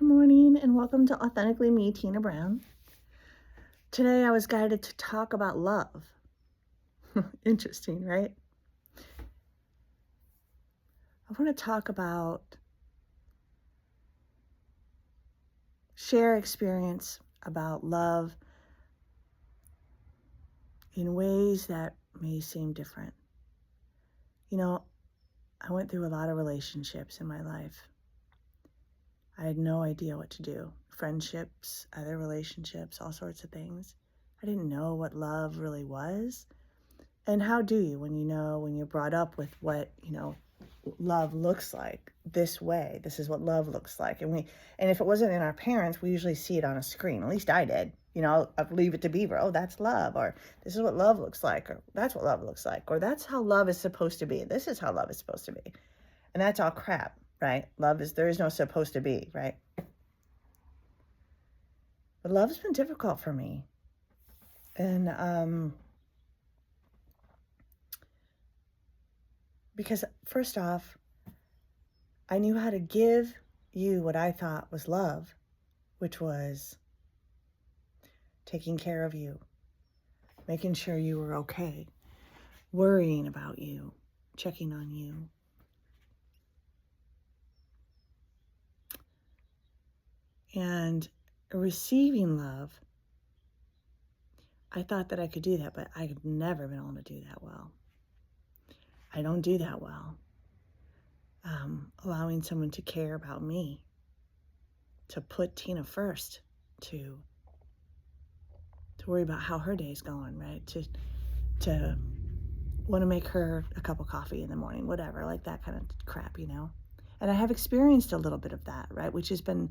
morning and welcome to Authentically Me, Tina Brown. Today I was guided to talk about love. Interesting, right? I want to talk about share experience about love in ways that may seem different. You know, I went through a lot of relationships in my life. I had no idea what to do. Friendships, other relationships, all sorts of things. I didn't know what love really was. And how do you when you're brought up with what, love looks like this way? This is what love looks like. And if it wasn't in our parents, we usually see it on a screen. At least I did. I'll leave it to Beaver. Oh, that's love. Or this is what love looks like. Or that's what love looks like. Or that's how love is supposed to be. This is how love is supposed to be. And that's all crap, right? There is no supposed to be, right? But love's been difficult for me. And, because first off, I knew how to give you what I thought was love, which was taking care of you, making sure you were okay, worrying about you, checking on you. And receiving love, I thought that I could do that, but I've never been able to do that well. I don't do that well. Allowing someone to care about me, to put Tina first, to worry about how her day's going, right? To want to make her a cup of coffee in the morning, whatever, like that kind of crap, And I have experienced a little bit of that, right? Which has been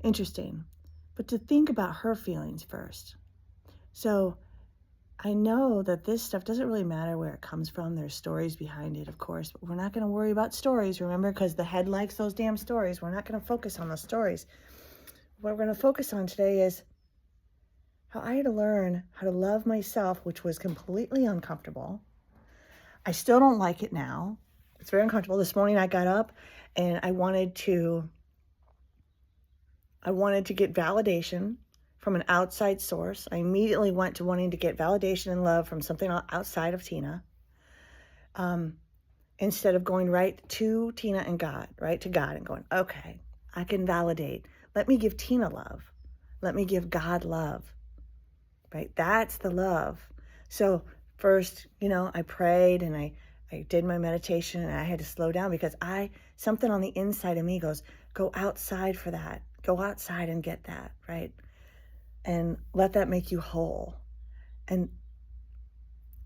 interesting. But to think about her feelings first. So I know that this stuff doesn't really matter where it comes from. There's stories behind it, of course, but we're not going to worry about stories, remember, because the head likes those damn stories. We're not going to focus on those stories. What we're going to focus on today is how I had to learn how to love myself, which was completely uncomfortable. I still don't like it now. It's very uncomfortable. This morning I got up and I wanted to get validation from an outside source. I immediately went to wanting to get validation and love from something outside of Tina, instead of going right to Tina and God, right to God and going, okay, I can validate. Let me give Tina love. Let me give God love, right? That's the love. So first, I prayed and I did my meditation and I had to slow down because something on the inside of me goes, go outside for that. Go outside and get that, right? And let that make you whole. And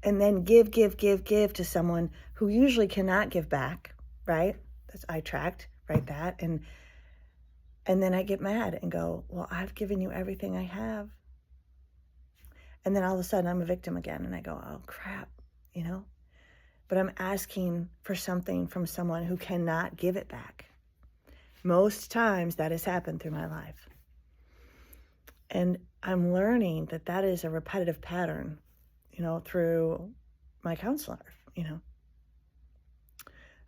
then give to someone who usually cannot give back, right? I tracked, right, that. And then I get mad and go, well, I've given you everything I have. And then all of a sudden I'm a victim again. And I go, oh, crap, But I'm asking for something from someone who cannot give it back. Most times that has happened through my life. And I'm learning that is a repetitive pattern, through my counselor,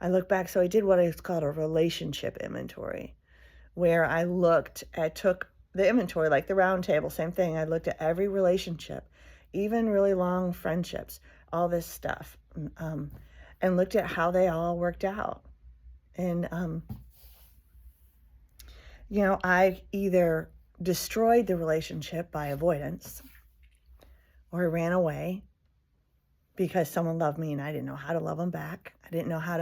I look back, so I did what is called a relationship inventory, where I took the inventory, like the round table, same thing. I looked at every relationship, even really long friendships, all this stuff, and looked at how they all worked out. And, I either destroyed the relationship by avoidance, or I ran away because someone loved me and I didn't know how to love them back. I didn't know how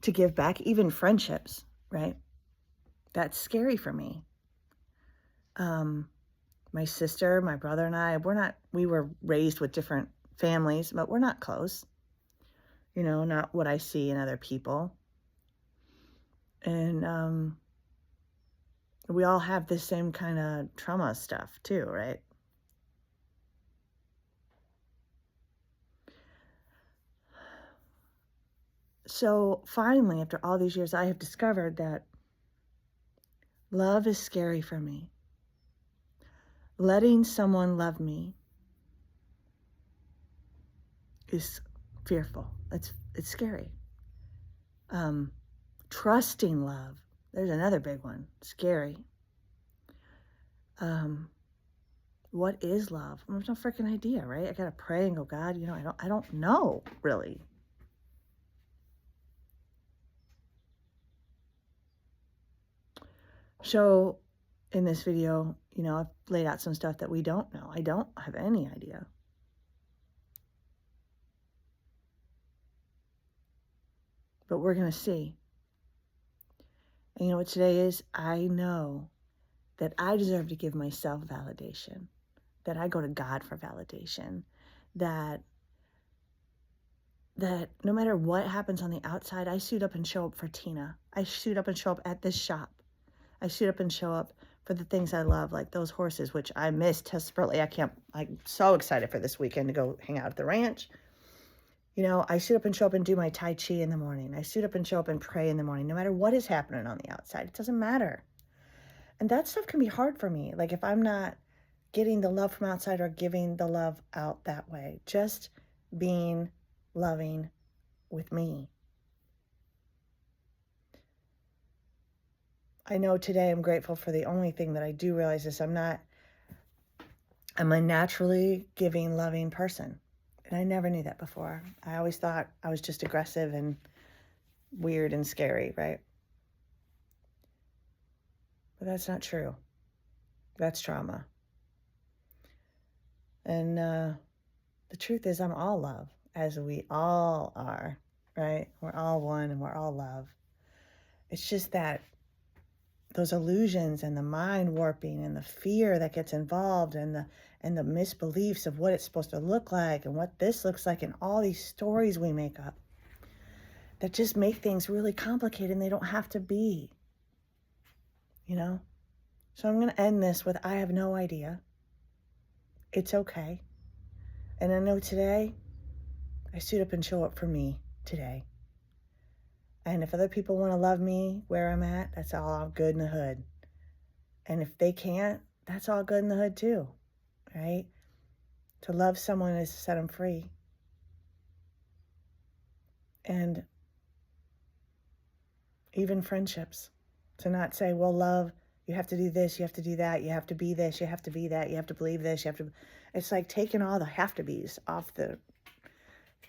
to give back, even friendships, right? That's scary for me. My sister, my brother and I, we were raised with different families, but we're not close. Not what I see in other people. And we all have the same kind of trauma stuff too, right? So finally, after all these years, I have discovered that love is scary for me. Letting someone love me is fearful. It's scary. Trusting love, there's another big one, scary. What is love? I have no freaking idea, right? I gotta pray and go, God, I don't know really. So in this video, I've laid out some stuff that we don't know. I don't have any idea. But we're going to see. And you know what today is? I know that I deserve to give myself validation, that I go to God for validation, that no matter what happens on the outside, I suit up and show up for Tina. I suit up and show up at this shop. I suit up and show up for the things I love, like those horses, which I miss desperately. I'm so excited for this weekend to go hang out at the ranch. I suit up and show up and do my Tai Chi in the morning. I suit up and show up and pray in the morning, no matter what is happening on the outside. It doesn't matter. And that stuff can be hard for me. Like if I'm not getting the love from outside or giving the love out that way, just being loving with me. I know today I'm grateful for the only thing that I do realize is I'm a naturally giving, loving person. And I never knew that before. I always thought I was just aggressive and weird and scary, right? But that's not true. That's trauma. And the truth is I'm all love, as we all are, right? We're all one and we're all love. It's just that those illusions and the mind warping and the fear that gets involved and the misbeliefs of what it's supposed to look like and what this looks like and all these stories we make up that just make things really complicated, and they don't have to be, So I'm going to end this with, I have no idea. It's okay. And I know today, I suit up and show up for me today. And if other people want to love me where I'm at, that's all good in the hood. And if they can't, that's all good in the hood too, right? To love someone is to set them free. And even friendships, to not say, well, love, you have to do this, you have to do that, you have to be this, you have to be that, you have to believe this, it's like taking all the have to be's off the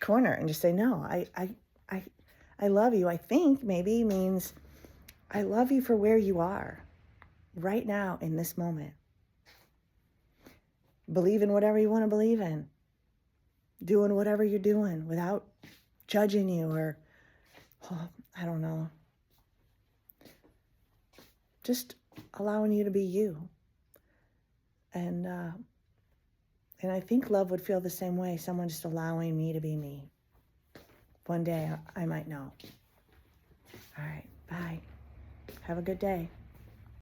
corner and just say, no, I love you, I think maybe means I love you for where you are right now in this moment. Believe in whatever you want to believe in. Doing whatever you're doing without judging you or, I don't know. Just allowing you to be you. And I think love would feel the same way, someone just allowing me to be me. One day I might know. All right, bye. Have a good day.